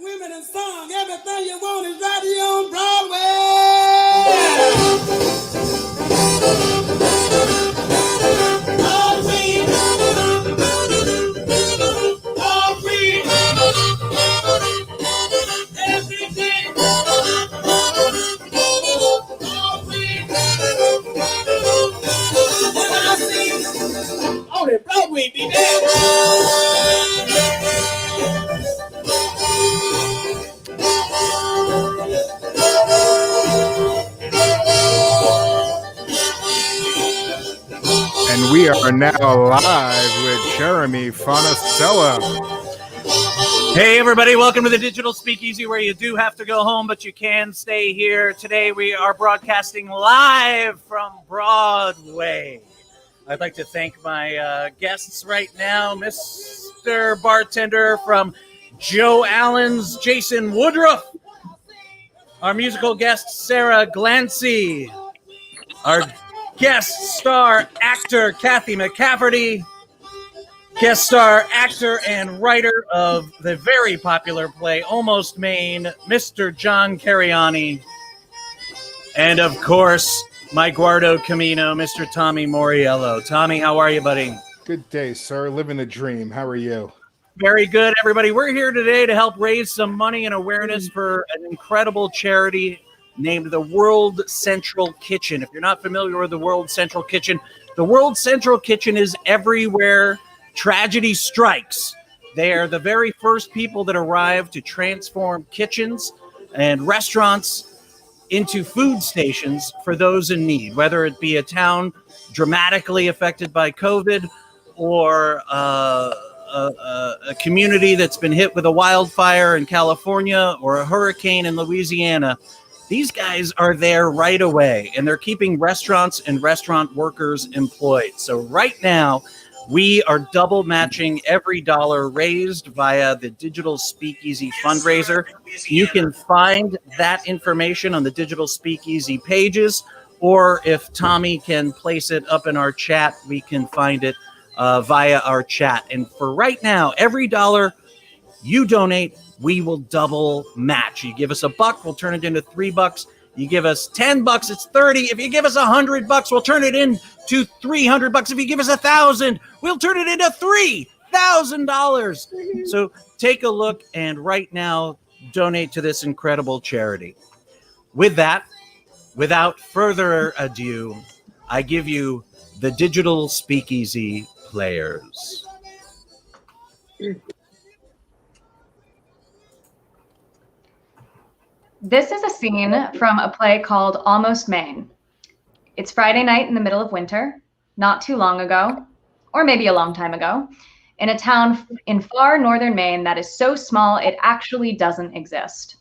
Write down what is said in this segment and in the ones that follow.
women and song. Everything you want is right here on Broadway. All free. All free. Everything. All free. What I see on the Broadway, baby. And we are now live with Jeremy Fonicello. Hey everybody, welcome to the Digital Speakeasy, where you do have to go home, but you can stay here. Today we are broadcasting live from Broadway. I'd like to thank my guests right now, Mr. Bartender from Joe Allen's, Jason Woodruff. Our musical guest, Sara Glancey. Our guest star actor, Kathy McCafferty. Guest star actor and writer of the very popular play Almost Maine, Mr. John Cariani. And of course, my Guardo Camino, Mr. Tommy Mauriello. Tommy, how are you, buddy? Good day, sir. Living a dream. How are you? Very good, everybody. We're here today to help raise some money and awareness for an incredible charity named the World Central Kitchen. If you're not familiar with the World Central Kitchen, the World Central Kitchen is everywhere tragedy strikes. They are the very first people that arrive to transform kitchens and restaurants into food stations for those in need, whether it be a town dramatically affected by COVID or a community that's been hit with a wildfire in California or a hurricane in Louisiana. These guys are there right away, and they're keeping restaurants and restaurant workers employed. So right now, we are double matching every dollar raised via the Digital Speakeasy fundraiser. You can find that information on the Digital Speakeasy pages, or if Tommy can place it up in our chat, we can find it via our chat. And for right now, every dollar you donate, we will double match. You give us $1, we'll turn it into $3. You give us $10, it's 30. If you give us $100, we'll turn it into $300. If you give us $1,000, we'll turn it into $3,000. So take a look and right now donate to this incredible charity. With that, without further ado, I give you the Digital Speakeasy players. This is a scene from a play called Almost Maine. It's Friday night in the middle of winter, not too long ago, or maybe a long time ago, in a town in far northern Maine that is so small it actually doesn't exist.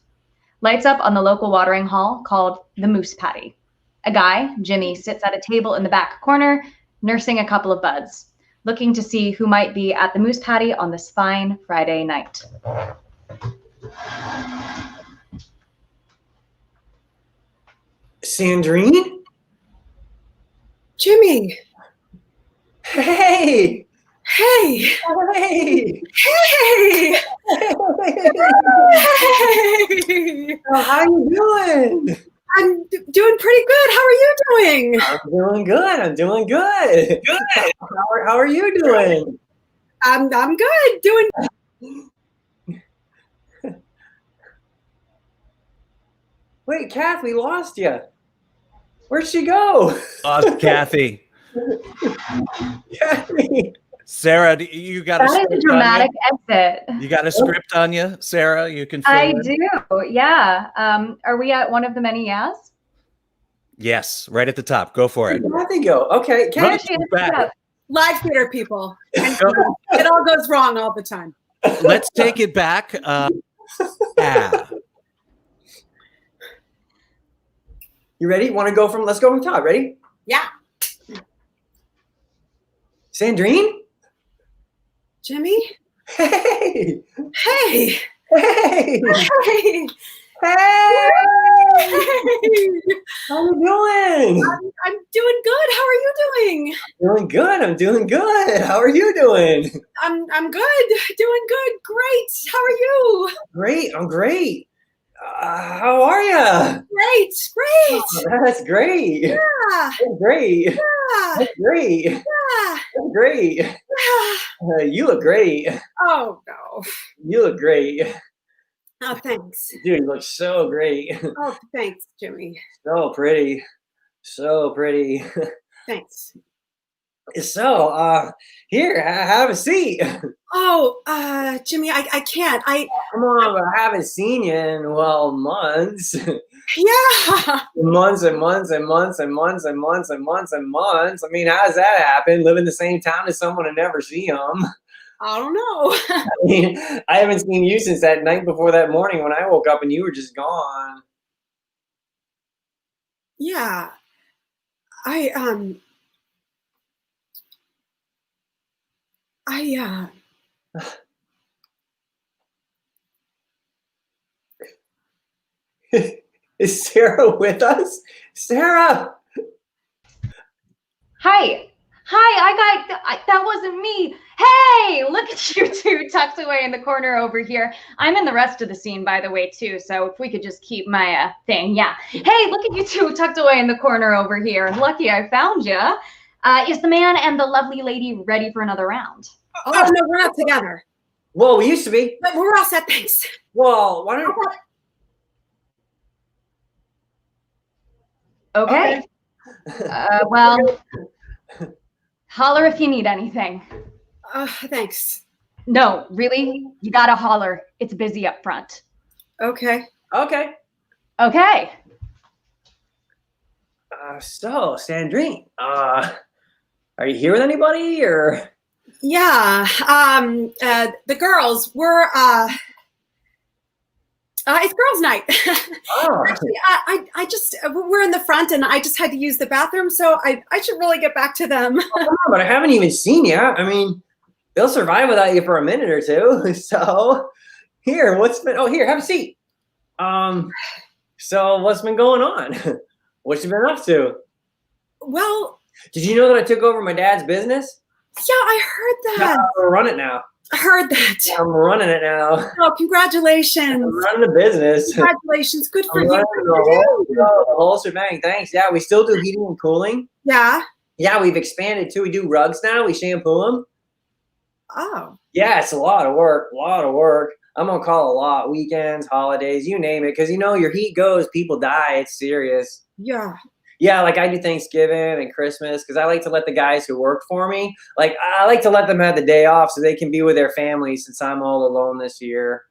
Lights up on the local watering hole called the Moose Patty. A guy, Jimmy, sits at a table in the back corner, nursing a couple of buds, looking to see who might be at the Moose Patty on this fine Friday night. Sandrine? Jimmy. Hey! Hey! Hey! Hey! Hey! How you doing? I'm doing pretty good. How are you doing? I'm doing good. I'm doing good. Good. How are you doing? I'm good. Doing. Wait, Kath, we lost you. Where'd she go? Lost Kathy. Kathy. Sarah, you got That is a dramatic exit. You got a script on you, Sarah? You can fill I in? do, yeah. Are we at one of the many yes? Yes, right at the top. Go for it. Kathy go. Okay, Run Kathy. it back. Live theater people. It all goes wrong all the time. Let's take it back. Yeah. You ready? Want to go from? Let's go from the top. Ready? Yeah. Sandrine? Jimmy? Hey! Hey! Hey! Hey! Hey! How you doing? I'm doing good. How are you doing? Doing good. I'm doing good. How are you doing? I'm good. Doing good. Great. How are you? Great. I'm great. How are you? Great. That's great. Yeah. That's great. Yeah. That's great. Yeah. That's great. Yeah. You look great. Oh no. You look great. Oh, thanks. Dude, you look so great. Oh, thanks, Jimmy. So pretty. So pretty. Thanks. So, here, have a seat. Oh, Jimmy, I can't. Come on, I haven't seen you in, well, months. Yeah. Months and months and months and months and months and months and months. I mean, how does that happen? Live in the same town as someone and never see them. I don't know. I mean, I haven't seen you since that night before that morning when I woke up and you were just gone. Yeah. I Is Sarah with us? Sarah! Hi. That wasn't me. Hey, look at you two tucked away in the corner over here. I'm in the rest of the scene, by the way, too. So if we could just keep my thing. Yeah. Hey, look at you two tucked away in the corner over here. Lucky I found you. Is the man and the lovely lady ready for another round? Oh no, we're not together. Well, we used to be. But we're all set, thanks. Well, why don't Okay. Well, holler if you need anything. Thanks. No, really? You gotta holler. It's busy up front. Okay. Okay. Okay. So, Sandrine, are you here with anybody or? Yeah. The girls were it's girls' night. Oh. Actually, I just we're in the front and I just had to use the bathroom, so I should really get back to them. But I haven't even seen you. I mean, they'll survive without you for a minute or two. So, here, here, have a seat. So what's been going on? What you been up to? Well, Did you know that I took over my dad's business? yeah, I heard that. I'm running it now. I heard that. I'm running it now. Oh, congratulations. I'm running the business. Congratulations. Good for I'm you. running the whole shebang. Thanks. Yeah, we still do heating and cooling. Yeah. Yeah, we've expanded too. We do rugs now. We shampoo them. Oh. Yeah, it's a lot of work. A lot of work. I'm on call a lot. Weekends, holidays, you name it. Because, your heat goes, people die. It's serious. Yeah. Yeah, like I do Thanksgiving and Christmas because I like to let the guys who work for me, I like to let them have the day off so they can be with their families since I'm all alone this year.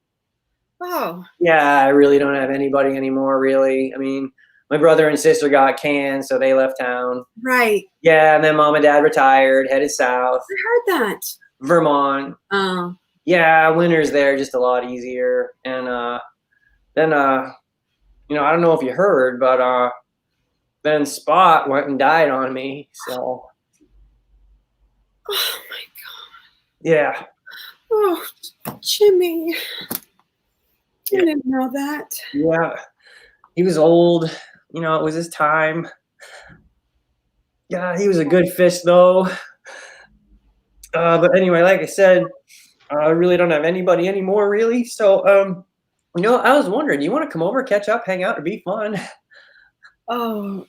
Oh. Yeah, I really don't have anybody anymore, really. I mean, my brother and sister got canned, so they left town. Right. Yeah, and then mom and dad retired, headed south. I heard that. Vermont. Oh. Yeah, winter's there just a lot easier. And then I don't know if you heard, but then Spot went and died on me. So. Oh my God. Yeah. Oh, Jimmy. I didn't know that. Yeah. He was old. It was his time. Yeah, he was a good fish though. But anyway, like I said, I really don't have anybody anymore, really. So, I was wondering, you want to come over, catch up, hang out, it'd be fun. Oh,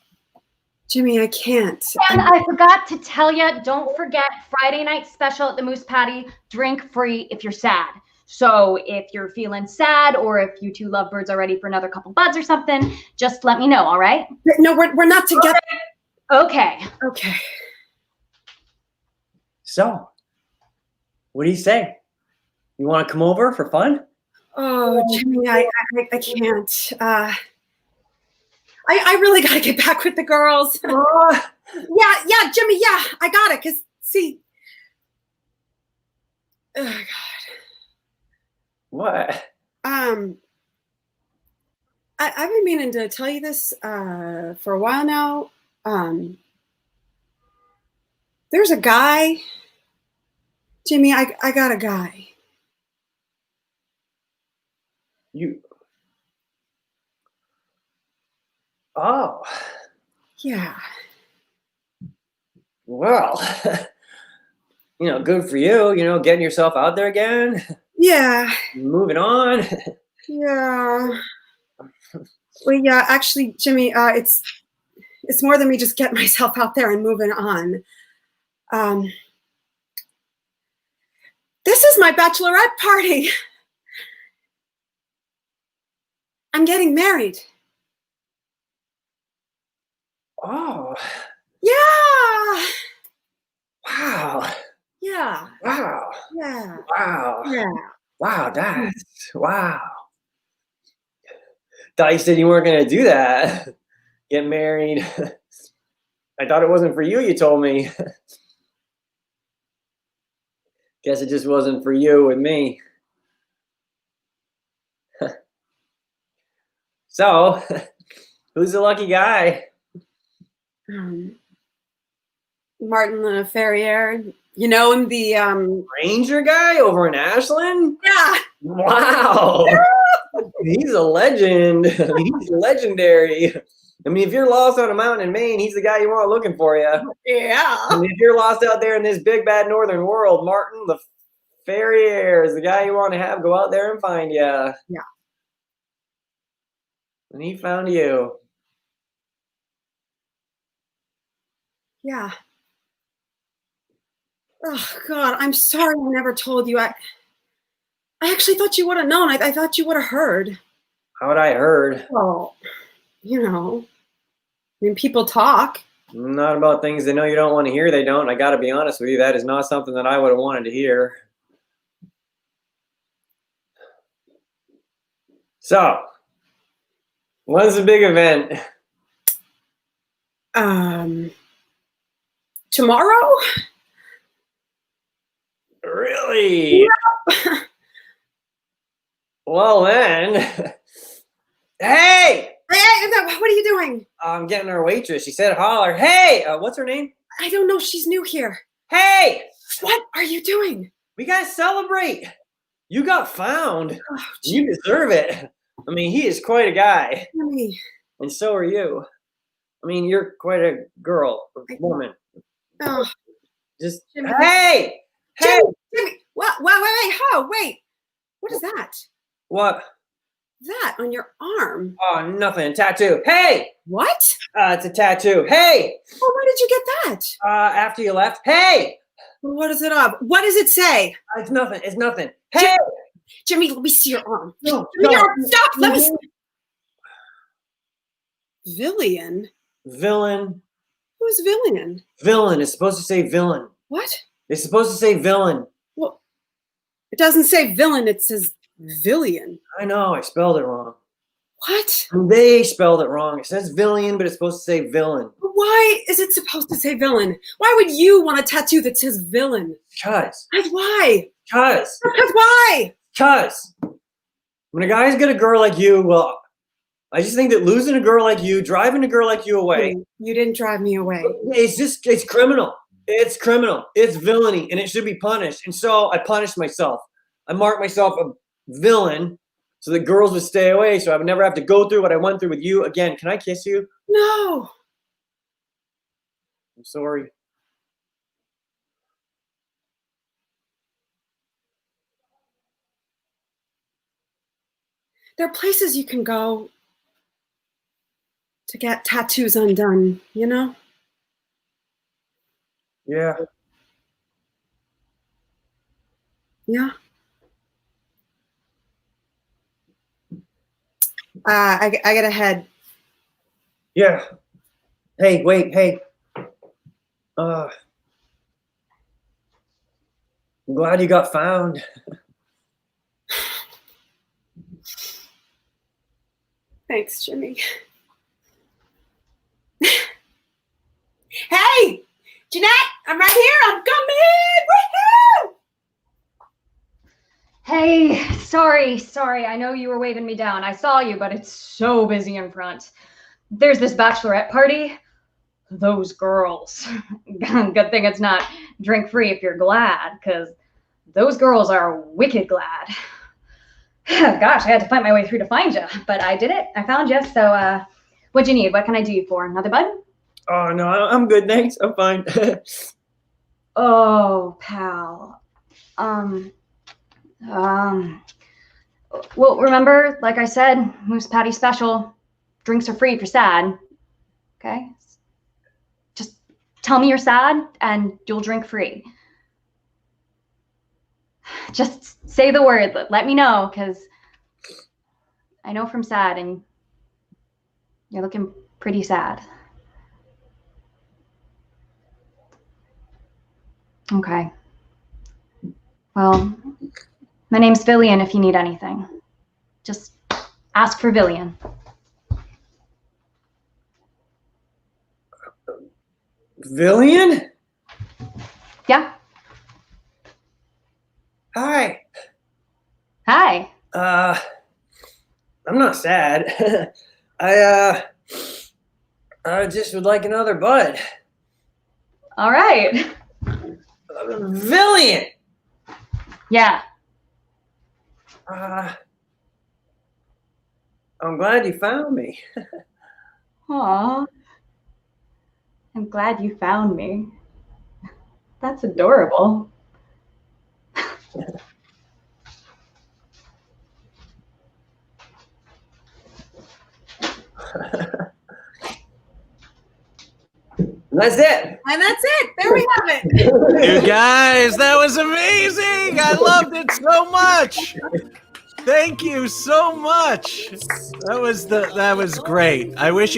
Jimmy, I can't. And I forgot to tell you, don't forget Friday night special at the Moose Patty, drink free if you're sad. So if you're feeling sad or if you two lovebirds are ready for another couple buds or something, just let me know, all right? No, we're not together. Okay. Okay. So, what do you say? You want to come over for fun? Oh, Jimmy, I can't. I really got to get back with the girls. Yeah, Jimmy, yeah, I got it. Because, see. Oh, God. What? I've been meaning to tell you this for a while now. There's a guy. Jimmy, I got a guy. Oh, Yeah. Well, good for you, getting yourself out there again, Yeah. moving on. Yeah. Well, yeah, actually, Jimmy, it's more than me just getting myself out there and moving on. This is my bachelorette party. I'm getting married. Oh, Yeah. wow. Yeah. Wow. Yeah. Wow. Yeah. Wow, wow. Thought you said you weren't going to do that. Get married. I thought it wasn't for you, you told me. Guess it just wasn't for you with me. So, who's the lucky guy? Martin the Ferrier. You know him, the Ranger guy over in Ashland? Yeah. Wow. He's a legend. He's legendary. I mean, if you're lost on a mountain in Maine, he's the guy you want looking for you. Yeah. I mean, if you're lost out there in this big bad northern world, Martin the Ferrier is the guy you want to have go out there and find you. Yeah. And he found you. Yeah. Oh God, I'm sorry I never told you. I actually thought you would have known. I thought you would have heard. How would I heard? Well, I mean, people talk. Not about things they know you don't want to hear. They don't. I got to be honest with you. That is not something that I would have wanted to hear. So, when's the big event? Tomorrow? Really? Yeah. Well then. Hey! Hey, what are you doing? I'm getting our waitress. She said holler. Hey! What's her name? I don't know. She's new here. Hey! What are you doing? We gotta celebrate. You got found. Oh, You deserve it. I mean, he is quite a guy. Jimmy. And so are you. I mean, you're quite a girl, a woman. Oh, Just, Jimmy. hey! Hey! Jimmy. What? Wait. Oh, wait. What is that? What? That on your arm? Oh, nothing. Tattoo. Hey! What? It's a tattoo. Hey! Oh, where did you get that? After you left. Hey! What is it of? What does it say? It's nothing. It's nothing. Hey! Jimmy, let me see your arm. No, Jimmy, no. your arm. Stop. Let me see. Villian? Villain. Who's Villian? Villain. It's supposed to say villain. What? It's supposed to say villain. Well, it doesn't say villain. It says Villian. I know. I spelled it wrong. What? They spelled it wrong. It says villian, but it's supposed to say villain. Why is it supposed to say villain? Why would you want a tattoo that says villain? Cuz. Why? Cuz. Why? Cuz. When a guy's got a girl like you, well, I just think that losing a girl like you, driving a girl like you away. You didn't drive me away. It's criminal. It's criminal. It's villainy, and it should be punished. And so I punished myself. I marked myself a villain so that girls would stay away, so I would never have to go through what I went through with you again. Can I kiss you? No. I'm sorry. There are places you can go to get tattoos undone, you know? Yeah. Yeah. I gotta head. Yeah. Hey, wait, hey. I'm glad you got found. Thanks, Jimmy. Hey, Jeanette, I'm right here. I'm coming. Woohoo! Hey, sorry. I know you were waving me down. I saw you, but it's so busy in front. There's this bachelorette party. Those girls. Good thing it's not drink free if you're glad, because those girls are wicked glad. Gosh, I had to fight my way through to find you, but I did it. I found you. So what'd you need? What can I do you for? Another bud? Oh no, I'm good, thanks. I'm fine. Oh, pal. Well, remember, like I said, Moose Patty special. Drinks are free for sad. Okay? Just tell me you're sad and you'll drink free. Just say the word. Let me know, because I know from sad and you're looking pretty sad. Okay. Well, my name's Villian if you need anything. Just ask for Villian. Villian? Yeah? Hi. Hi. I'm not sad. I just would like another bud. All right. Villian! Yeah. I'm glad you found me. Aw. I'm glad you found me. That's adorable. That's it. And that's it. There we have it. You guys, that was amazing. I loved it so much. Thank you so much. That was great. I wish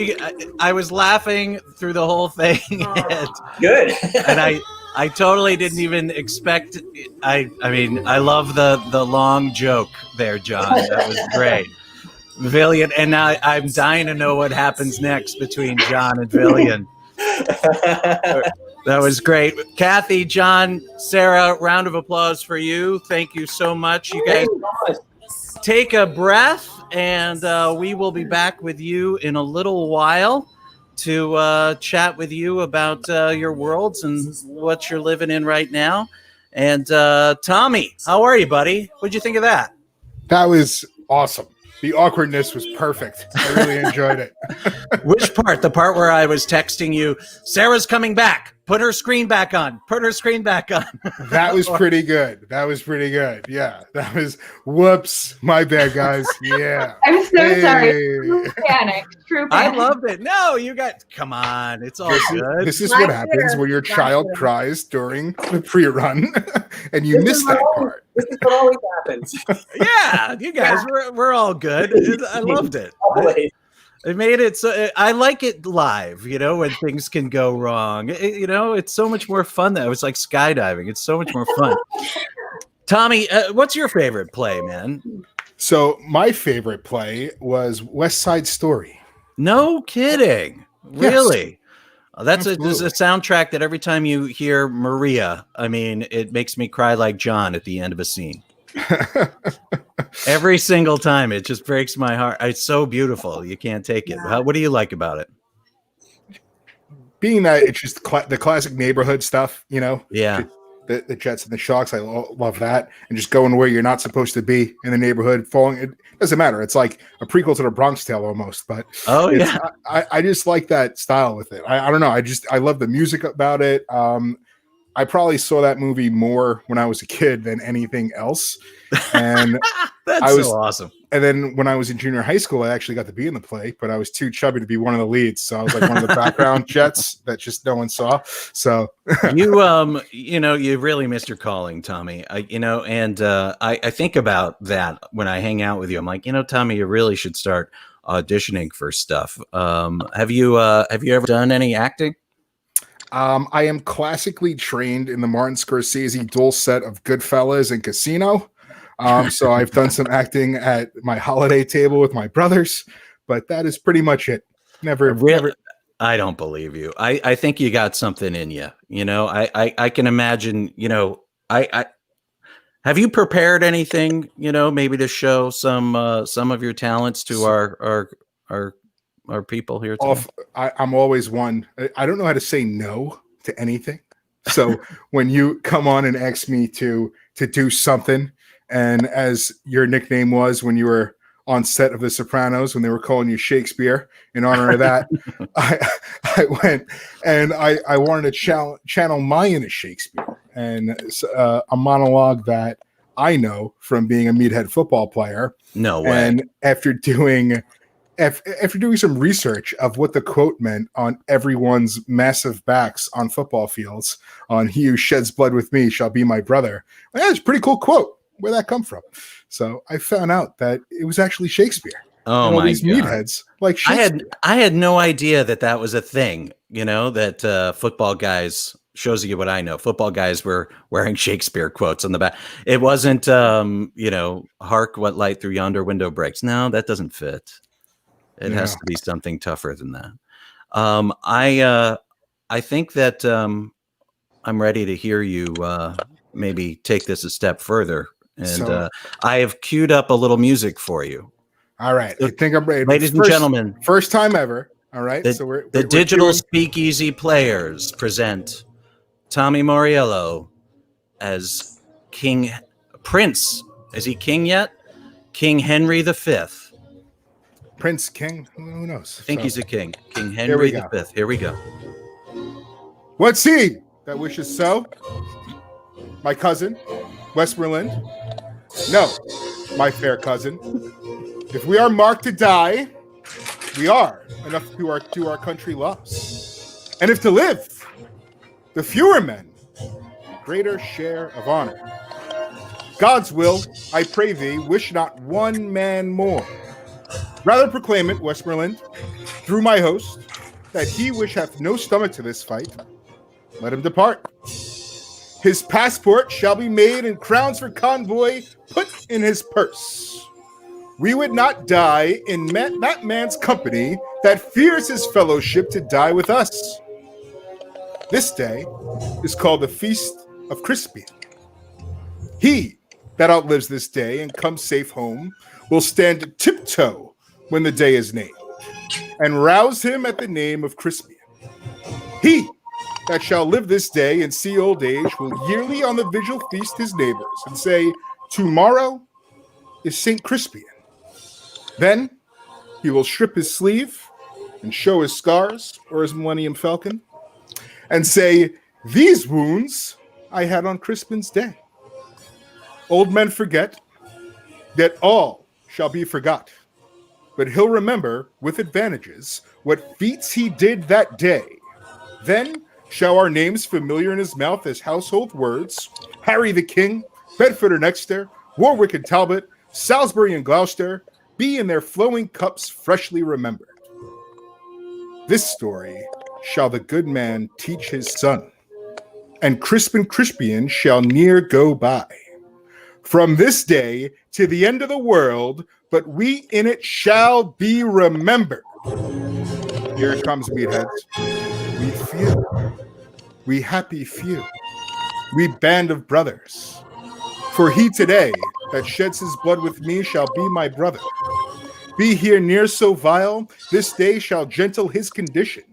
I was laughing through the whole thing. Good. And I totally didn't even expect. I mean, I love the long joke there, John. That was great. Villian, and now I'm dying to know what happens next between John and Villian. That was great. Kathy, John, Sarah, round of applause for you. Thank you so much. You guys take a breath, and we will be back with you in a little while to chat with you about your worlds and what you're living in right now. And Tommy, how are you, buddy? What'd you think of that? That was awesome. The awkwardness was perfect. I really enjoyed it. Which part? The part where I was texting you, Sarah's coming back. Put her screen back on. Put her screen back on. That was pretty good. That was pretty good. Yeah. That was, whoops. My bad, guys. Yeah. I'm so Hey. sorry. True panic. True I panic. loved it. No, you got, come on. It's all good. This is what happens when your child cries during the pre-run and you miss that part. This is what always happens. Yeah, you guys, we're all good. I loved it. Always. It made it so. I like it live, when things can go wrong. It's so much more fun. That it was like skydiving. It's so much more fun. Tommy, what's your favorite play, man? So my favorite play was West Side Story. No kidding. Really? There's a Absolutely. soundtrack that every time you hear Maria, I mean, it makes me cry like John at the end of a scene. Every single time. It just breaks my heart. It's so beautiful. You can't take it. What do you like about it? Being that it's just the classic neighborhood stuff, Yeah. The Jets and the Sharks. I love that. And just going where you're not supposed to be in the neighborhood, falling. It doesn't matter. It's like a prequel to the Bronx Tale almost. But I just like that style with it. I don't know. I love the music about it. I probably saw that movie more when I was a kid than anything else. And That's so awesome. And then when I was in junior high school, I actually got to be in the play, but I was too chubby to be one of the leads. So I was like one of the background Jets that just no one saw. So you really missed your calling, Tommy. I think about that when I hang out with you. I'm like, Tommy, you really should start auditioning for stuff. Have you ever done any acting? I am classically trained in the Martin Scorsese dual set of Goodfellas and Casino. So I've done some acting at my holiday table with my brothers, but that is pretty much it. Never. I don't believe you. I think you got something in you. I can imagine, I have you prepared anything, maybe to show some of your talents to our people here today? I'm always one. I don't know how to say no to anything. So when you come on and ask me to do something, and as your nickname was when you were on set of The Sopranos when they were calling you Shakespeare. In honor of that, I went and I wanted to channel my inner Shakespeare, and a monologue that I know from being a meathead football player. No way. And after doing some research of what the quote meant on everyone's massive backs on football fields, on "He who sheds blood with me shall be my brother," well, that's a pretty cool quote. Where'd that come from? So I found out that it was actually Shakespeare. Oh, and all my these God. meatheads like Shakespeare. I had no idea that was a thing. You know, that football guys, shows you what I know. Football guys were wearing Shakespeare quotes on the back. It wasn't, "Hark, what light through yonder window breaks." No, that doesn't fit. It has to be something tougher than that. I think that I'm ready to hear you maybe take this a step further. And I have queued up a little music for you. All right. I think I'm ready. Ladies and gentlemen. First time ever. All right. The Digital Speakeasy Players present Tommy Mauriello as Prince. Is he king yet? King Henry V. Prince, king, who knows? I think he's a king. King Henry V. Here we go. What's he that wishes so? My cousin, Westmoreland? No, my fair cousin. If we are marked to die, we are enough to do our country loss. And if to live, the fewer men, greater share of honor. God's will, I pray thee, wish not one man more. Rather proclaim it, Westmoreland, through my host, that he which hath no stomach to this fight, let him depart. His passport shall be made, and crowns for convoy put in his purse. We would not die in that man's company that fears his fellowship to die with us. This day is called the Feast of Crispian. He that outlives this day and comes safe home will stand tiptoe when the day is named, and rouse him at the name of Crispian. He that shall live this day and see old age will yearly on the vigil feast his neighbors and say, tomorrow is St. Crispian. Then he will strip his sleeve and show his scars or his Millennium Falcon and say, these wounds I had on Crispin's day. Old men forget that all shall be forgot, but he'll remember with advantages what feats he did that day. Then shall our names familiar in his mouth as household words, Harry the King, Bedford and Exeter, Warwick and Talbot, Salisbury and Gloucester, be in their flowing cups freshly remembered. This story shall the good man teach his son, and Crispin Crispian shall near go by. From this day to the end of the world, but we in it shall be remembered. Here it comes, meatheads. We few, we happy few, we band of brothers. For he today that sheds his blood with me shall be my brother. Be here near so vile, this day shall gentle his condition.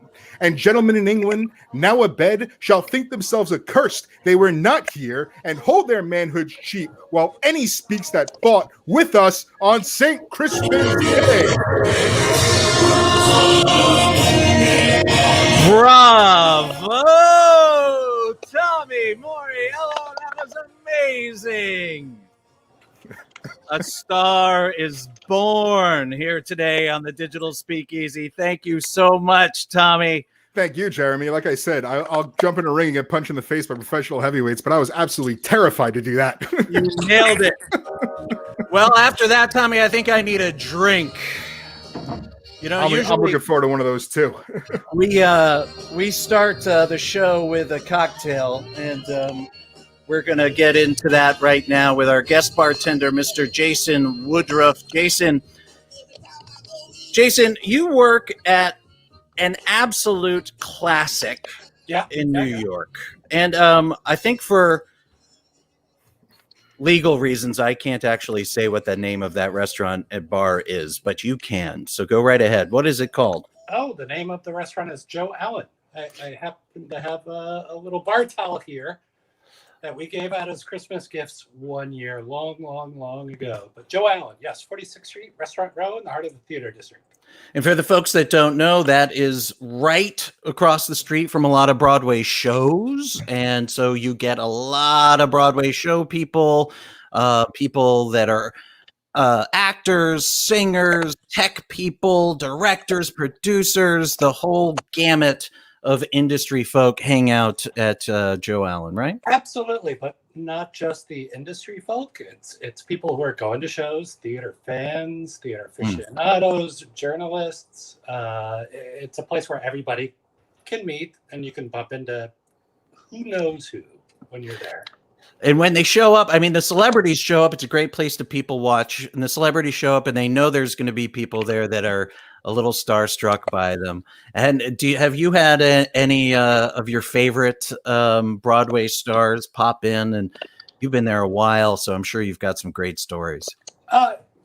And gentlemen in England, now abed, shall think themselves accursed they were not here, and hold their manhood cheap, while any speaks that fought with us on St. Crispin's Day. Bravo! Tommy Mauriello, that was amazing. A star is born here today on the Digital Speakeasy. Thank you so much, Tommy. Thank you, Jeremy. Like I said, I'll jump in a ring and get punched in the face by professional heavyweights, but I was absolutely terrified to do that. You nailed it. Well, after that, Tommy, I think I need a drink. You know, I'm looking forward to one of those too. we start the show with a cocktail, and we're going to get into that right now with our guest bartender, Mr. Jason Woodruff. Jason, you work at an absolute classic in New York. And I think for legal reasons, I can't actually say what the name of that restaurant and bar is, but you can. So go right ahead. What is it called? Oh, the name of the restaurant is Joe Allen. I happen to have a little bar towel here. that we gave out as Christmas gifts one year, long ago. But Joe Allen, yes, 46th Street, Restaurant Row in the heart of the theater district. And for the folks that don't know, that is right across the street from a lot of Broadway shows. And so you get a lot of Broadway show people, people that are actors, singers, tech people, directors, producers, the whole gamut of industry folk hang out at Joe Allen, right? Absolutely, but not just the industry folk. It's people who are going to shows, theater fans, theater aficionados, journalists. It's a place where everybody can meet, and you can bump into who knows who when you're there. And when they show up, I mean, the celebrities show up. It's a great place to people watch. And the celebrities show up, and they know there's going to be people there that are a little starstruck by them. And have you had any of your favorite Broadway stars pop in? And you've been there a while, so I'm sure you've got some great stories.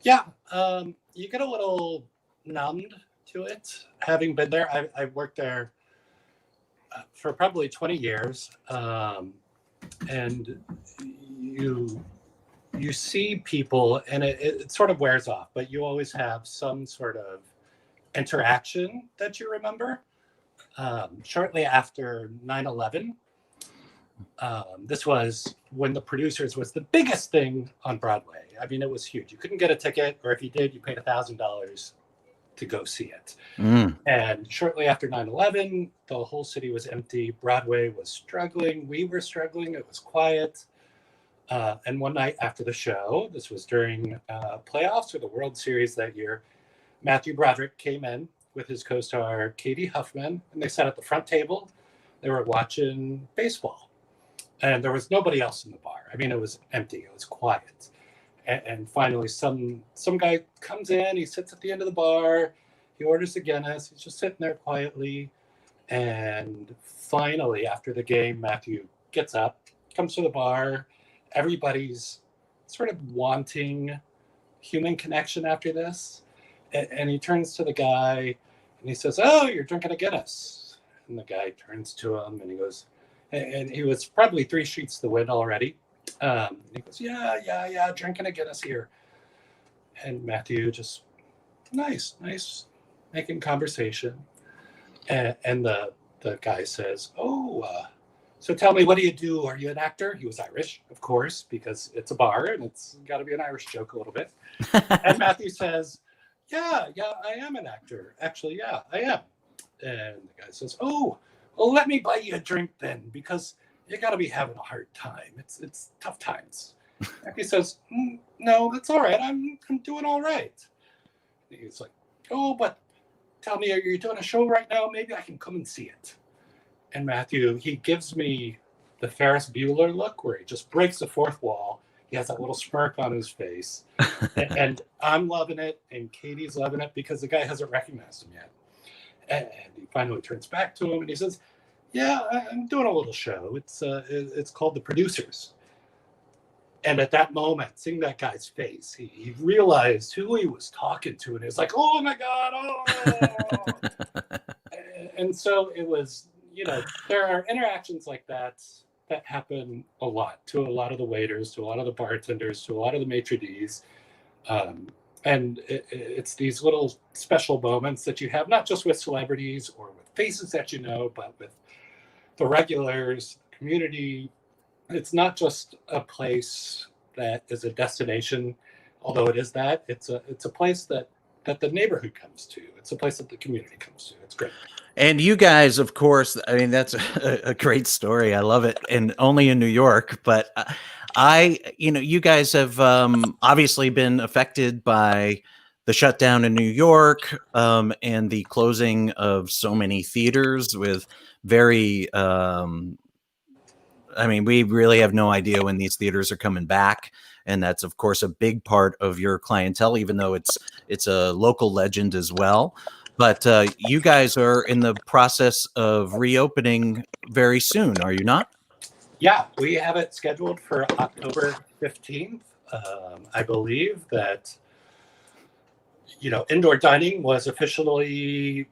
Yeah. You get a little numbed to it. Having been there, I've worked there for probably 20 years. And you see people, and it sort of wears off, but you always have some sort of interaction that you remember. Shortly after 9/11, this was when the producers was the biggest thing on Broadway. I mean, it was huge. You couldn't get a ticket, or if you did, you paid $1,000 to go see it. And shortly after 9/11, the whole city was empty. Broadway was struggling. We were struggling. It was quiet. And one night after the show, this was during playoffs or the World Series that year, Matthew Broderick came in with his co-star Katie Huffman, and they sat at the front table. They were watching baseball, and there was nobody else in the bar. I mean, it was empty. It was quiet. And finally, some guy comes in. He sits at the end of the bar. He orders a Guinness. He's just sitting there quietly. And finally, after the game, Matthew gets up, comes to the bar. Everybody's sort of wanting human connection after this. And he turns to the guy and he says, "Oh, you're drinking a Guinness." And the guy turns to him and he goes, and he was probably 3 sheets to the wind already. He goes, yeah, drinking a Guinness here. And Matthew just, nice, making conversation. And the guy says, so tell me, what do you do? Are you an actor? He was Irish, of course, because it's a bar and it's got to be an Irish joke a little bit. And Matthew says, yeah, I am an actor. Actually, yeah, I am. And the guy says, well, let me buy you a drink then, because you got to be having a hard time. It's tough times. And he says, no, that's all right. I'm doing all right. And he's like, but tell me, are you doing a show right now? Maybe I can come and see it. And Matthew, he gives me the Ferris Bueller look where he just breaks the fourth wall. He has that little smirk on his face. And I'm loving it, and Katie's loving it because the guy hasn't recognized him yet. And he finally turns back to him and he says, yeah, I'm doing a little show. It's called The Producers. And at that moment, seeing that guy's face, he realized who he was talking to, and he was like, oh my God, And so it was, there are interactions like that happen a lot to a lot of the waiters, to a lot of the bartenders, to a lot of the maitre d's. And it's these little special moments that you have, not just with celebrities or with faces that you know, but with the regulars, the community. It's not just a place that is a destination, although it is that. It's a place that the neighborhood comes to. It's a place that the community comes to. It's great. And you guys, of course, I mean, that's a great story. I love it. And only in New York, but you guys have obviously been affected by the shutdown in New York and the closing of so many theaters with very, we really have no idea when these theaters are coming back. And that's, of course, a big part of your clientele, even though it's a local legend as well. But you guys are in the process of reopening very soon, are you not? Yeah, we have it scheduled for October 15th. I believe that, indoor dining was officially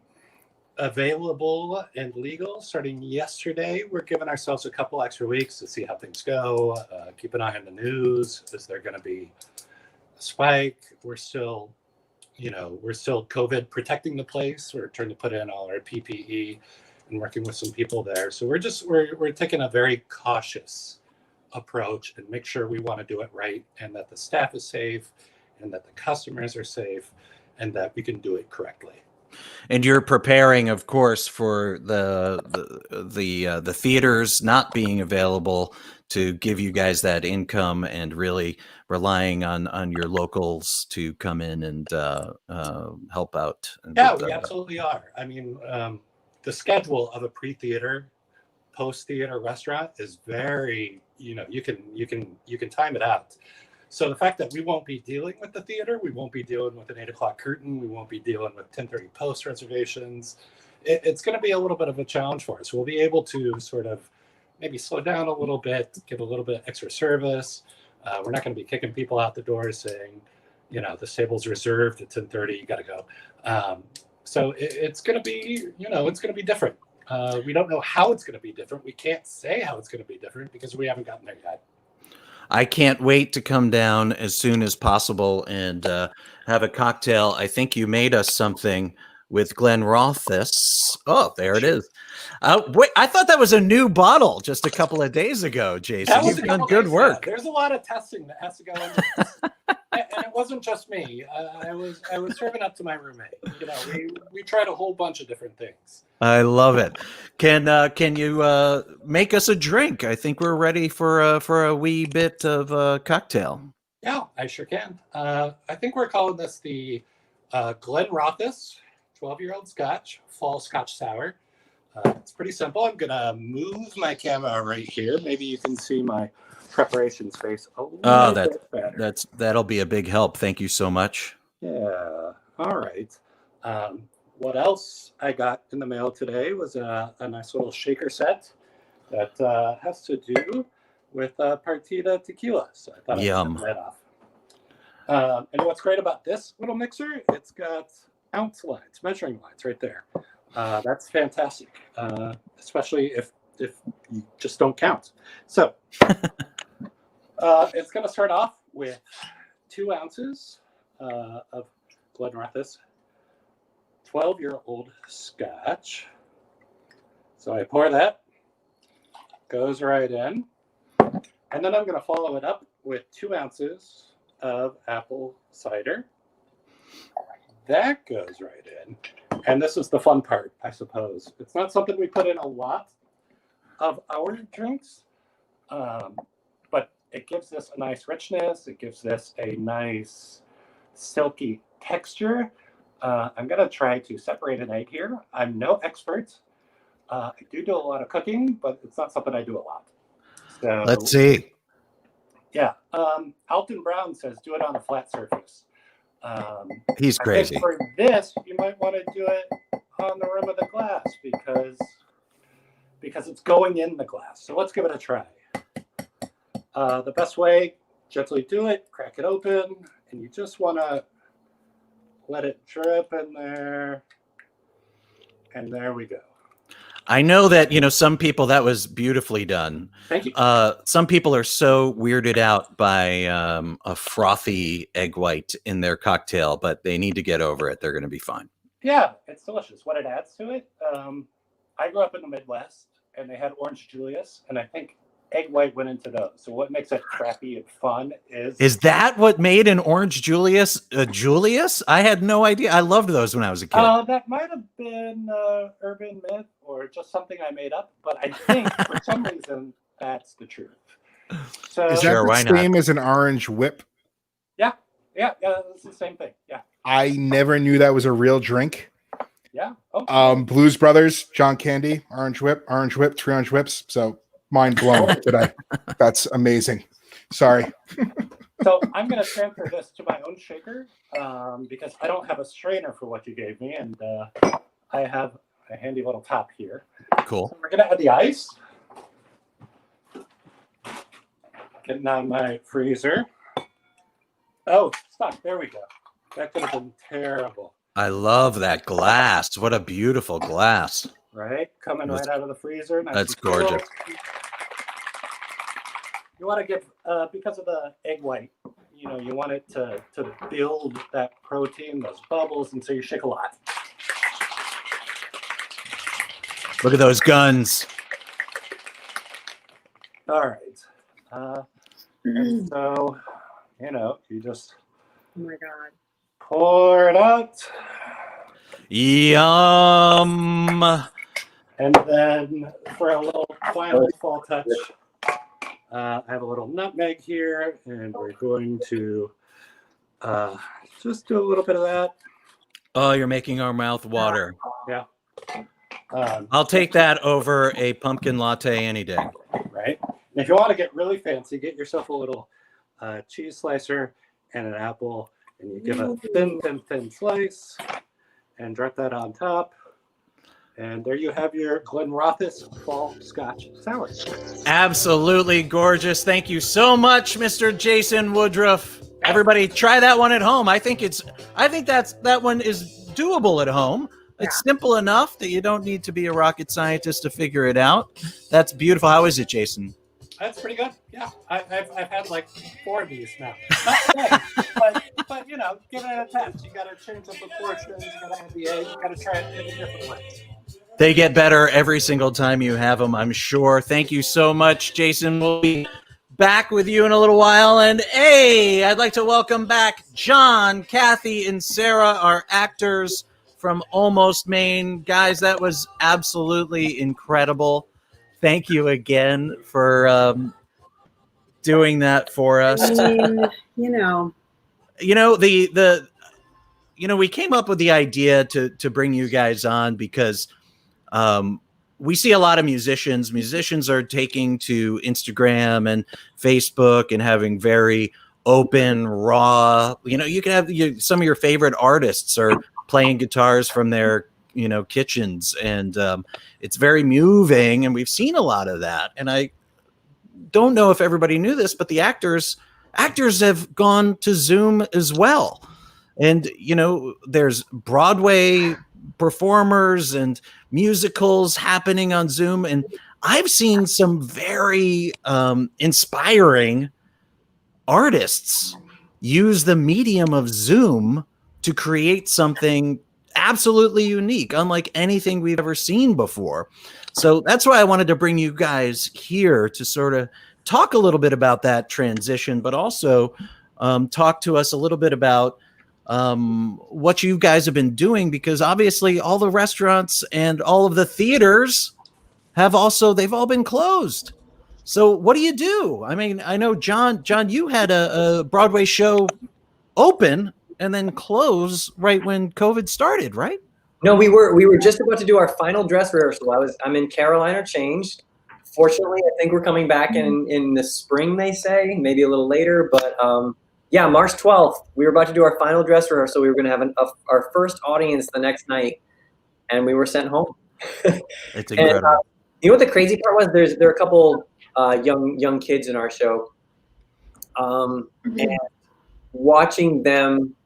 available and legal starting yesterday. We're giving ourselves a couple extra weeks to see how things go. Keep an eye on the news. Is there going to be a spike? We're still COVID protecting the place. We're trying to put in all our PPE and working with some people there. So we're taking a very cautious approach and make sure we want to do it right, and that the staff is safe, and that the customers are safe, and that we can do it correctly. And you're preparing, of course, for the theaters not being available to give you guys that income, and really relying on your locals to come in and help out. Yeah, we absolutely are. I mean, the schedule of a pre-theater, post-theater restaurant is very, you can time it out. So the fact that we won't be dealing with the theater, we won't be dealing with an 8 o'clock curtain, we won't be dealing with 10:30 post reservations, it's going to be a little bit of a challenge for us. We'll be able to sort of maybe slow down a little bit, give a little bit extra service. We're not going to be kicking people out the door saying, this table's reserved at 10:30, you got to go. So it's going to be, it's going to be different. We don't know how it's going to be different. We can't say how it's going to be different because we haven't gotten there yet. I can't wait to come down as soon as possible and have a cocktail. I think you made us something with Glen Rothis. Oh, there it is. Wait, I thought that was a new bottle just a couple of days ago, Jason. You've done good work. There's a lot of testing that has to go into this. And it wasn't just me. I was serving up to my roommate. We tried a whole bunch of different things. I love it. Can you make us a drink? I think we're ready for a wee bit of a cocktail. Yeah, I sure can. I think we're calling this the Glen Rothis 12-year-old Scotch Fall Scotch Sour. It's pretty simple. I'm gonna move my camera right here. Maybe you can see my preparation space a little bit better. That'll be a big help. Thank you so much. Yeah. All right. What else I got in the mail today was a nice little shaker set that has to do with Partida tequila. So I thought I'd show that off. And what's great about this little mixer, it's got ounce lines, measuring lines right there. That's fantastic, especially if you just don't count. So it's going to start off with 2 ounces of Glen Rothis 12-year-old Scotch. So I pour that, goes right in, and then I'm going to follow it up with 2 ounces of apple cider. That goes right in. And this is the fun part, I suppose. It's not something we put in a lot of our drinks, but it gives this a nice richness. It gives this a nice silky texture. I'm going to try to separate an egg here. I'm no expert. I do a lot of cooking, but it's not something I do a lot. So let's see. Yeah. Alton Brown says do it on a flat surface. He's crazy. For this, you might want to do it on the rim of the glass because it's going in the glass. So let's give it a try. The best way, gently do it, crack it open, and you just want to let it drip in there. And there we go. I know that, some people, that was beautifully done. Thank you. Some people are so weirded out by a frothy egg white in their cocktail, but they need to get over it. They're going to be fine. Yeah, it's delicious. What it adds to it, I grew up in the Midwest, and they had Orange Julius, and I think egg white went into those. So what makes it crappy and fun is that what made an Orange Julius a Julius? I had no idea. I loved those when I was a kid. That might have been urban myth or just something I made up, but I think for some reason that's the truth. So is that the same as an orange whip? Yeah, it's the same thing. Yeah. I never knew that was a real drink. Yeah. Okay. Blues Brothers, John Candy, orange whip, 3 orange whips. So mind blown today. That's amazing. Sorry. So I'm going to transfer this to my own shaker because I don't have a strainer for what you gave me, and I have a handy little top here. Cool. So we're going to add the ice. Getting out of my freezer. Oh, stop. There we go. That could have been terrible. I love that glass. What a beautiful glass. Right? Coming right out of the freezer. Nice That's and cool. gorgeous. You want to give, because of the egg white, you know, you want it to build that protein, those bubbles, and so you shake a lot. Look at those guns. All right. And so, you know, you just Oh my God. pour it out. Yum. And then for a little final fall touch, I have a little nutmeg here, and we're going to just do a little bit of that. Oh, you're making our mouth water. Yeah. I'll take that over a pumpkin latte any day. Right. And if you want to get really fancy, get yourself a little cheese slicer and an apple, and you give a thin slice and drop that on top. And there you have your Glenrothes Fall Scotch Sour. Absolutely gorgeous. Thank you so much, Mr. Jason Woodruff. Everybody try that one at home. I think that one is doable at home. It's simple enough that you don't need to be a rocket scientist to figure it out. That's beautiful. How is it, Jason? That's pretty good. Yeah, I've had like 4 of these now. Not today, but you know, give it a test. You got to change up the portions. You got to add the egg. You got to try it in different ways. They get better every single time you have them, I'm sure. Thank you so much, Jason. We'll be back with you in a little while. And hey, I'd like to welcome back John, Kathy, and Sarah, our actors from Almost Maine. Guys, that was absolutely incredible. Thank you again for doing that for us. I mean, you know, we came up with the idea to bring you guys on because we see a lot of musicians. Musicians are taking to Instagram and Facebook and having very open, raw. You know, you can have some of your favorite artists are playing guitars from their kitchens, and it's very moving, and we've seen a lot of that. And I don't know if everybody knew this, but the actors have gone to Zoom as well. And there's Broadway performers and musicals happening on Zoom, and I've seen some very inspiring artists use the medium of Zoom to create something absolutely unique, unlike anything we've ever seen before. So that's why I wanted to bring you guys here to sort of talk a little bit about that transition, but also talk to us a little bit about what you guys have been doing, because obviously all the restaurants and all of the theaters they've all been closed. So what do you do? I mean, I know John, you had a Broadway show open and then close right when COVID started, right? No, we were just about to do our final dress rehearsal. I'm in Carolina changed. Fortunately, I think we're coming back in the spring, they say, maybe a little later. But yeah, March 12th, we were about to do our final dress rehearsal. We were going to have our first audience the next night, and we were sent home. It's incredible. And, you know what the crazy part was? There are a couple young kids in our show, and watching them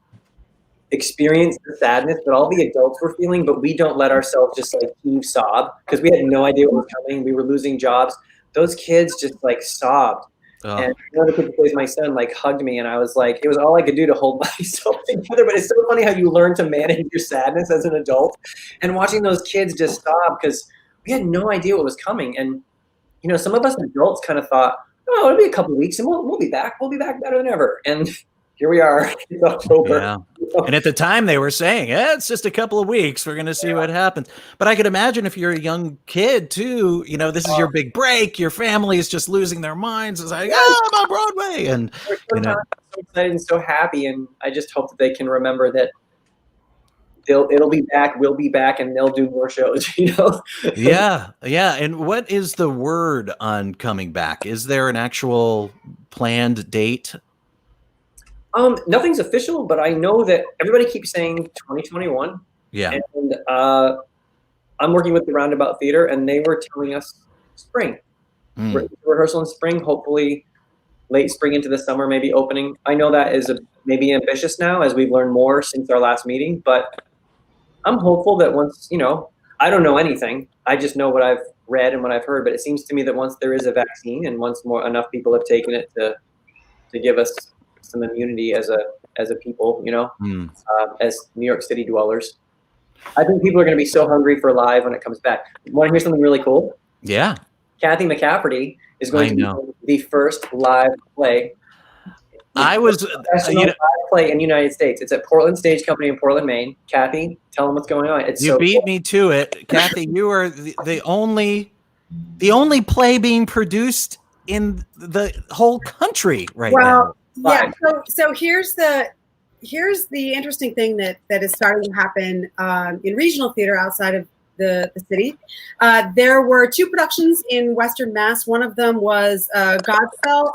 experience the sadness that all the adults were feeling, but we don't let ourselves just like heave sob because we had no idea what was coming. We were losing jobs. Those kids just like sobbed. Oh. And one of the kid who plays my son like hugged me, and I was like, it was all I could do to hold myself together. But it's so funny how you learn to manage your sadness as an adult, and watching those kids just sob because we had no idea what was coming. And some of us adults kind of thought, oh, it'll be a couple of weeks and we'll be back. We'll be back better than ever. And here we are. It's October. Yeah. And at the time they were saying, it's just a couple of weeks. We're going to see what happens. But I could imagine if you're a young kid too, this is your big break. Your family is just losing their minds. It's like, I'm on Broadway. And, so excited and so happy. And I just hope that they can remember that it'll be back, we'll be back, and they'll do more shows, Yeah. And what is the word on coming back? Is there an actual planned date? Nothing's official, but I know that everybody keeps saying 2021. Yeah. And I'm working with the Roundabout Theater, and they were telling us spring. Rehearsal in spring, hopefully late spring into the summer, maybe opening. I know that is maybe ambitious now as we've learned more since our last meeting, but I'm hopeful that once, I don't know anything. I just know what I've read and what I've heard, but it seems to me that once there is a vaccine and once enough people have taken it to give us some immunity as a people, as New York City dwellers, I think people are going to be so hungry for live when it comes back. Want to hear something really cool? Yeah. Kathy McCafferty is going to be the first live play. Live play in the United States. It's at Portland Stage Company in Portland, Maine. Kathy, tell them what's going on. You beat me to it, Kathy. You are the only play being produced in the whole country now. Well, yeah. So here's the interesting thing that is starting to happen in regional theater outside of the city. There were 2 productions in Western Mass. One of them was Godspell,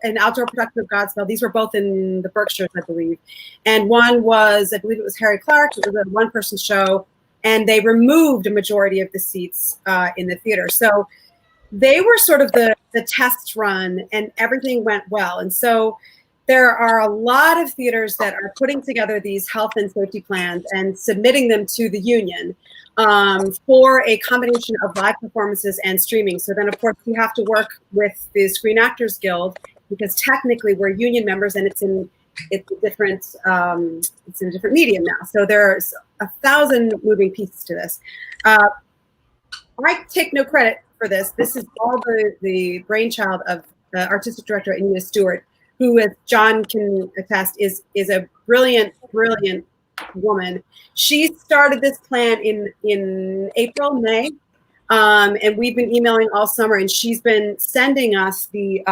an outdoor production of Godspell. These were both in the Berkshires, I believe. And one was, I believe it was Harry Clark. It was a one-person show, and they removed a majority of the seats in the theater. So they were sort of the test run, and everything went well. And so there are a lot of theaters that are putting together these health and safety plans and submitting them to the union for a combination of live performances and streaming. So then, of course, we have to work with the Screen Actors Guild, because technically we're union members, and it's a different medium now. So there's 1,000 moving pieces to this. I take no credit for this. This is all the brainchild of the artistic director Anita Stewart, who, as John can attest, is a brilliant woman. She started this plan in April, May, and we've been emailing all summer, and she's been sending us the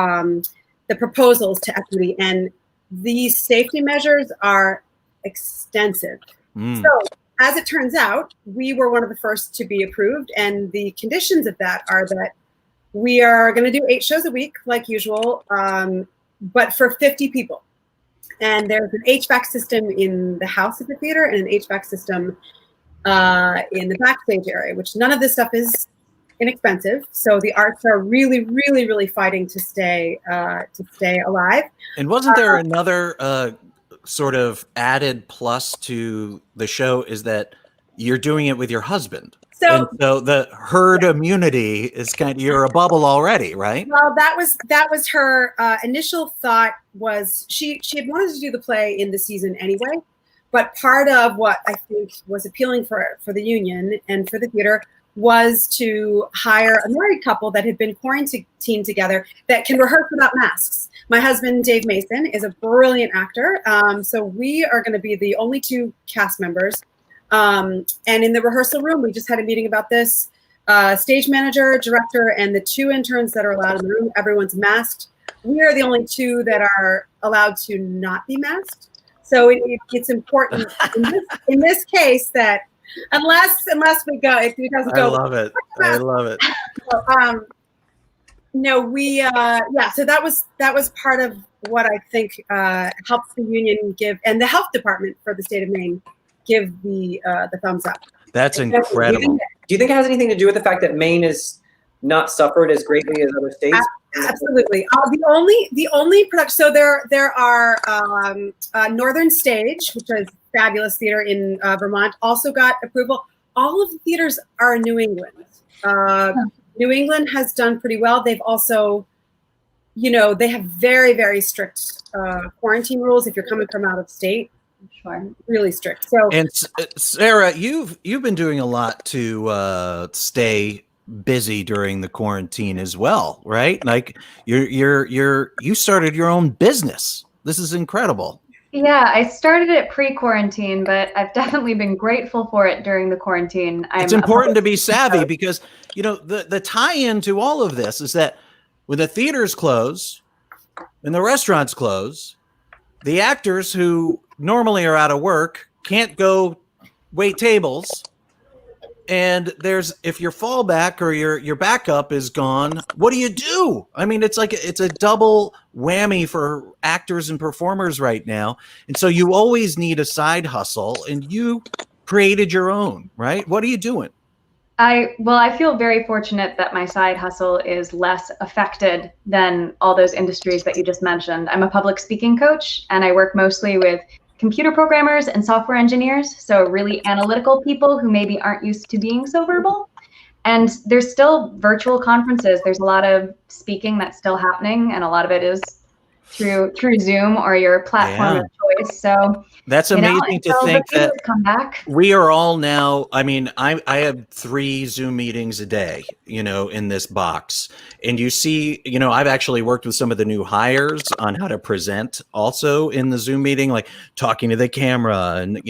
proposals to equity, and these safety measures are extensive. So as it turns out, we were one of the first to be approved, and the conditions of that are that we are going to do 8 shows a week like usual, but for 50 people. And there's an HVAC system in the house of the theater and an HVAC system in the backstage area, which none of this stuff is inexpensive. So the arts are really, really, really fighting to stay alive. And wasn't there another sort of added plus to the show, is that you're doing it with your husband? So the herd immunity is you're a bubble already, right? Well, that was her initial thought. Was she had wanted to do the play in the season anyway, but part of what I think was appealing for the union and for the theater was to hire a married couple that had been quarantined together that can rehearse without masks. My husband, Dave Mason, is a brilliant actor, so we are going to be the only 2 cast members. And in the rehearsal room, we just had a meeting about this. Stage manager, director, and the 2 interns that are allowed in the room, everyone's masked. We are the only 2 that are allowed to not be masked. So it's important in this case that unless we go, if it doesn't go. I love it. So, no, we so that was part of what I think helps the union give, and the health department for the state of Maine give the thumbs up. That's incredible. Do you think it has anything to do with the fact that Maine is not suffered as greatly as other states? Absolutely. The only production. So there are Northern Stage, which is fabulous theater in Vermont, also got approval. All of the theaters are in New England. New England has done pretty well. They've also, they have very, very strict quarantine rules if you're coming from out of state. Sure. Really strict. So, and Sarah, you've been doing a lot to stay busy during the quarantine as well, right? Like you started your own business. This is incredible. Yeah, I started it pre-quarantine, but I've definitely been grateful for it during the quarantine. It's important to be savvy because, the tie-in to all of this is that when the theaters close and the restaurants close, the actors who normally are out of work can't go wait tables. And if your fallback or your backup is gone, what do you do? I mean, it's a double whammy for actors and performers right now. And so you always need a side hustle, and you created your own, right? What are you doing? I feel very fortunate that my side hustle is less affected than all those industries that you just mentioned. I'm a public speaking coach, and I work mostly with computer programmers and software engineers, so really analytical people who maybe aren't used to being so verbal. And there's still virtual conferences. There's a lot of speaking that's still happening, and a lot of it is through Zoom or your platform of choice. So that's amazing to think that come back. We are all now, I mean, I have 3 Zoom meetings a day, in this box. And you see, I've actually worked with some of the new hires on how to present also in the Zoom meeting, like talking to the camera and,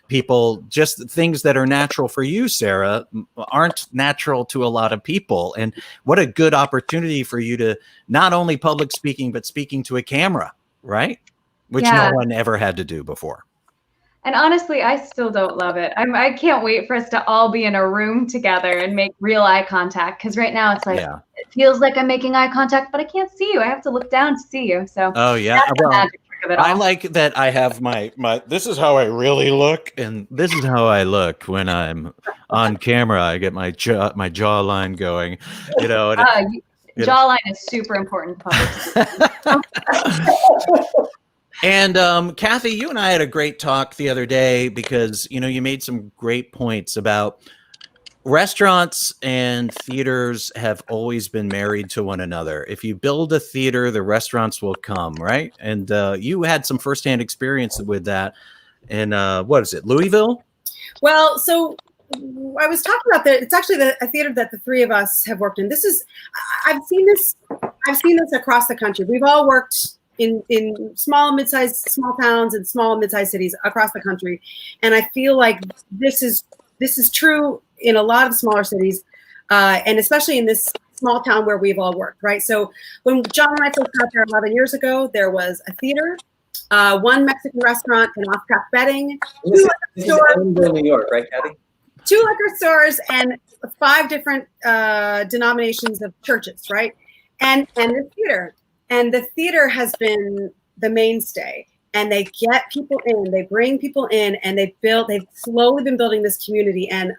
people, just things that are natural for you, Sara, aren't natural to a lot of people. And what a good opportunity for you to not only public speaking, but speaking to a camera, right? Which no one ever had to do before. And honestly, I still don't love it. I can't wait for us to all be in a room together and make real eye contact. Because right now it's like, it feels like I'm making eye contact, but I can't see you. I have to look down to see you. So that's the magic trick of it all. I like that I have my, this is how I really look. And this is how I look when I'm on camera. I get my jawline going, And jawline is super important. And Kathy, you and I had a great talk the other day because, you made some great points about restaurants and theaters have always been married to one another. If you build a theater, the restaurants will come, right? And you had some firsthand experience with that. And what is it, Louisville? Well, so I was talking about that. It's actually a theater that the 3 of us have worked in. I've seen this across the country. We've all worked in small towns and small and mid-sized cities across the country. And I feel like this is true in a lot of smaller cities, and especially in this small town where we've all worked, right? So when John and I first got there 11 years ago, there was a theater, 1 Mexican restaurant, an off-track betting, 2 liquor stores. In New York, right, Kathy? 2 liquor stores and 5 different denominations of churches, right? And the theater. And the theater has been the mainstay, and they get people in, they bring people in, and they've slowly been building this community. And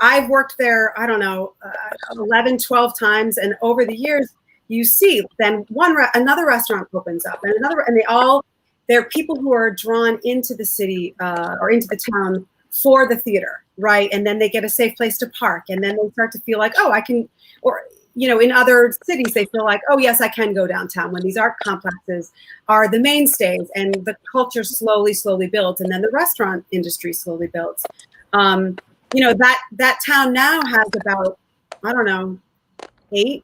I've worked there, 11, 12 times. And over the years, you see then another restaurant opens up and another, and they're people who are drawn into the city or into the town for the theater, right? And then they get a safe place to park, and then they start to feel like, I can, or in other cities, they feel like, yes, I can go downtown, when these art complexes are the mainstays, and the culture slowly builds, and then the restaurant industry slowly builds. That town now has about, 8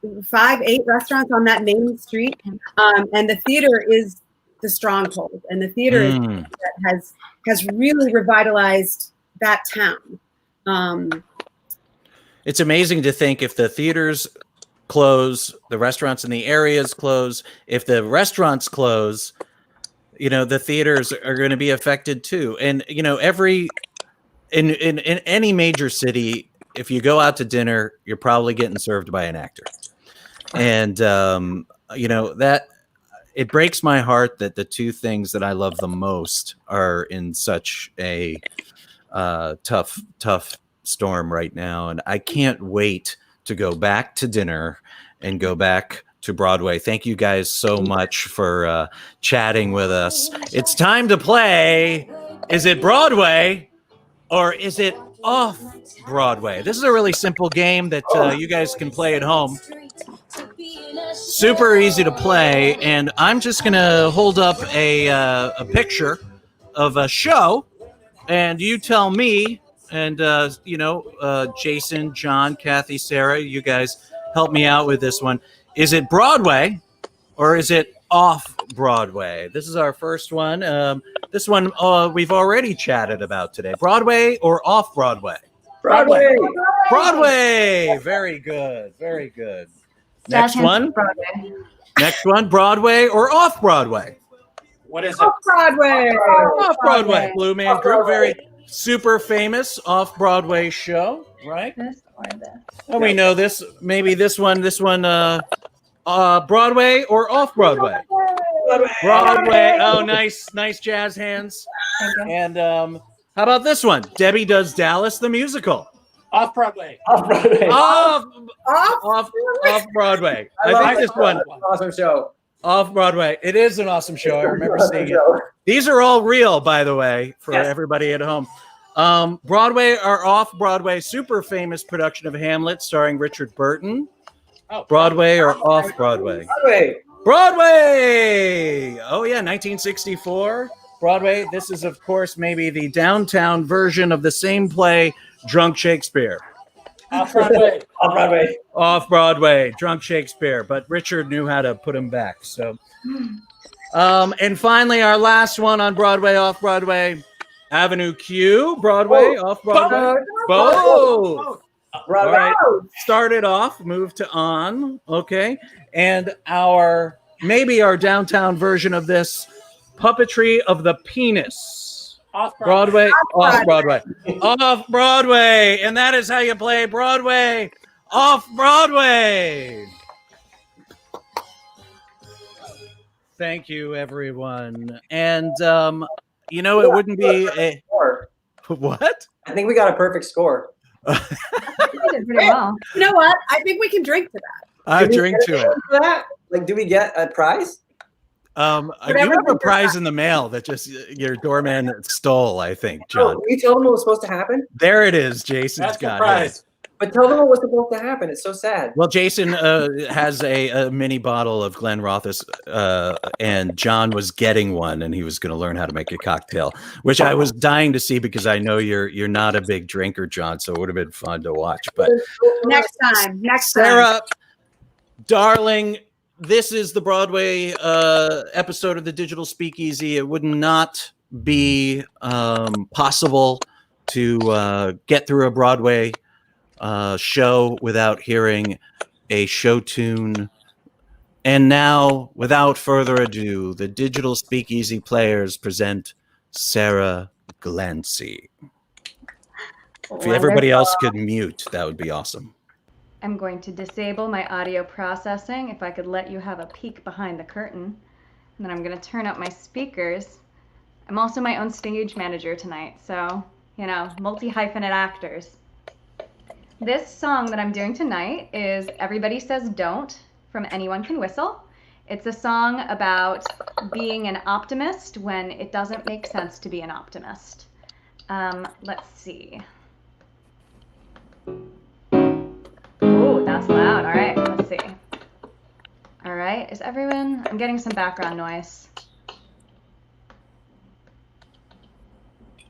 restaurants on that main street, and the theater is the stronghold, and the theater is that has really revitalized that town. It's amazing to think if the theaters close, the restaurants in the areas close. If the restaurants close, the theaters are going to be affected too. And in any major city, if you go out to dinner, you're probably getting served by an actor. And that it breaks my heart that the 2 things that I love the most are in such a tough storm right now. And I can't wait to go back to dinner and go back to Broadway. Thank you guys so much for chatting with us. It's time to play. Is it Broadway or is it off Broadway? This is a really simple game that you guys can play at home. Super easy to play. And I'm just going to hold up a picture of a show, and you tell me. And, Jason, John, Kathy, Sara, you guys help me out with this one. Is it Broadway or is it off Broadway? This is our first one. This one we've already chatted about today. Broadway or off Broadway? Broadway. Broadway. Very good. Very good. Next one. Broadway. Next one. Broadway or off Broadway? What is it? Off Broadway. Off Broadway. Blue Man Group. Very super famous off-Broadway show, right? This or this. Oh, we know this. Maybe this one, Broadway or off-Broadway? Broadway. Oh, nice jazz hands. And how about this one? Debbie Does Dallas, the musical. Off-Broadway. Off Broadway. I think this one. Awesome show. Off Broadway. It is an awesome show. I remember seeing it. These are all real, by the way, for everybody at home. Broadway or Off Broadway, super famous production of Hamlet starring Richard Burton. Broadway or Off Broadway? Broadway! Oh, yeah, 1964. Broadway. This is, of course, maybe the downtown version of the same play, Drunk Shakespeare. Off Broadway. Off Broadway. Off Broadway, Drunk Shakespeare. But Richard knew how to put him back. So, and finally, our last one on Broadway, Off Broadway, Avenue Q, Broadway, Off Broadway. Both. All right. Started off, moved to on. Okay. And maybe our downtown version of this, Puppetry of the Penis. Off Broadway, Off Broadway. Off Broadway. And that is how you play Broadway, Off Broadway. Thank you, everyone. And, you know, it wouldn't be a... What? I think we got a perfect score. You did pretty well. You know what? I think we can drink to that. I drink to it. Like, do we get a prize? You have a prize in the mail that just your doorman stole, I think, John. You told them what was supposed to happen? There it is. Jason's got it. But tell them what was supposed to happen. It's so sad. Well, Jason has a mini bottle of Glen Rothes, and John was getting one, and he was going to learn how to make a cocktail, which I was dying to see because I know you're not a big drinker, John, so it would have been fun to watch. But next time. Sarah, darling, this is the Broadway episode of the Digital Speakeasy. It would not be possible to get through a Broadway show without hearing a show tune. And now, without further ado, the Digital Speakeasy players present Sara Glancey. If everybody else could mute, that would be awesome. I'm going to disable my audio processing if I could let you have a peek behind the curtain. And then I'm going to turn up my speakers. I'm also my own stage manager tonight, so, you know, multi-hyphenate actors. This song that I'm doing tonight is Everybody Says Don't from Anyone Can Whistle. It's a song about being an optimist when it doesn't make sense to be an optimist. Let's see. Ooh, that's loud. All right, let's see. All right, is everyone... I'm getting some background noise.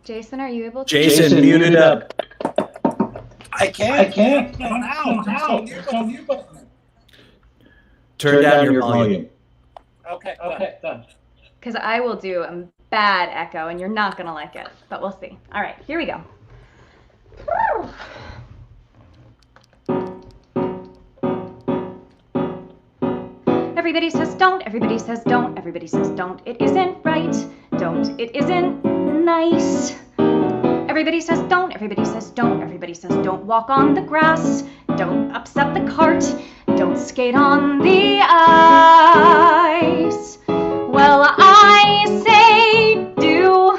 Jason, are you able to... Jason, mute it up. I can't. No. Turn down your volume. Okay, done. Because I will do a bad echo, and you're not going to like it. But we'll see. All right, here we go. Everybody says don't, everybody says don't, everybody says don't. It isn't right. Don't, it isn't nice. Everybody says don't, everybody says don't, everybody says don't walk on the grass, don't upset the cart, don't skate on the ice. Well, I say do,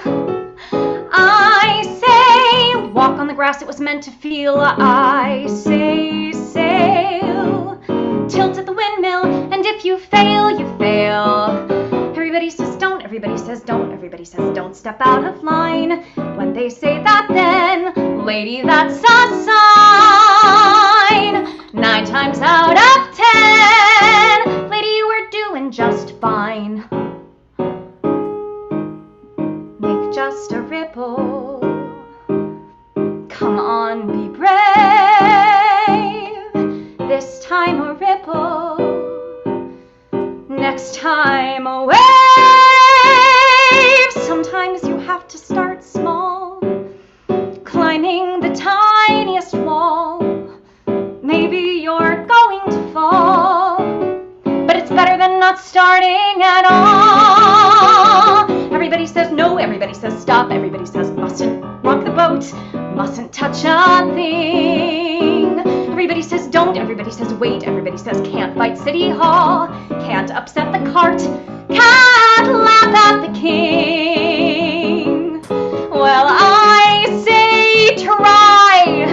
I say walk on the grass, it was meant to feel. I say sail, tilt at the windmill, and if you fail, you fail. Everybody says don't, everybody says don't, everybody says don't step out of line. When they say that, then, lady, that's a sign. 9 times out of 10, lady, you were doing just fine. Make just a ripple. Come on, be brave. This time a ripple. Next time a wave. Sometimes you have to start small, climbing the tiniest wall. Maybe you're going to fall, but it's better than not starting at all. Everybody says no, everybody says stop, everybody says mustn't rock the boat, mustn't touch a thing. Everybody says don't, everybody says wait, everybody says can't fight City Hall, can't upset the cart, can't laugh at the king. Well, I say try,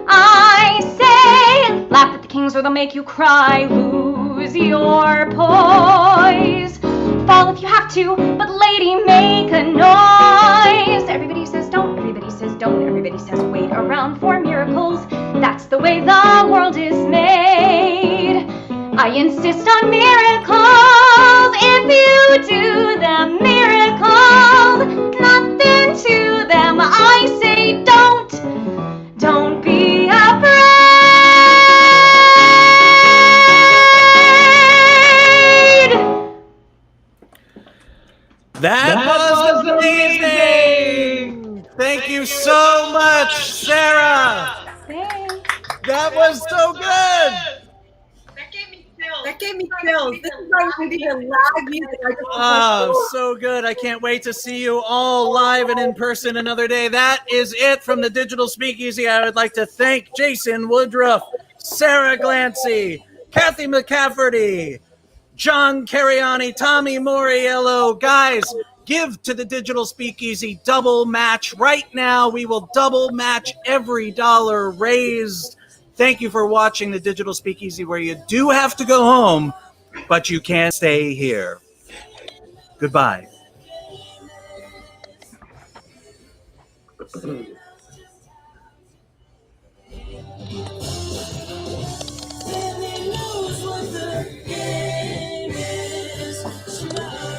I say laugh at the kings or they'll make you cry, lose lose your poise. Fall if you have to, but lady, make a noise. Everybody says don't, everybody says don't, everybody says wait around for miracles. That's the way the world is made. I insist on miracles. If you do them, miracles, nothing to them. I say don't be afraid. That was amazing. Thank you so much, Sarah. Thanks. That was so good. That gave me chills. This is why we need live music. Oh, so good. I can't wait to see you all live and in person another day. That is it from the Digital Speakeasy. I would like to thank Jason Woodruff, Sara Glancey, Kathy McCafferty, John Cariani, Tommy Mauriello. Guys, give to the Digital Speakeasy double match right now. We will double match every dollar raised. Thank you for watching the Digital Speakeasy, where you do have to go home, but you can stay here. Goodbye.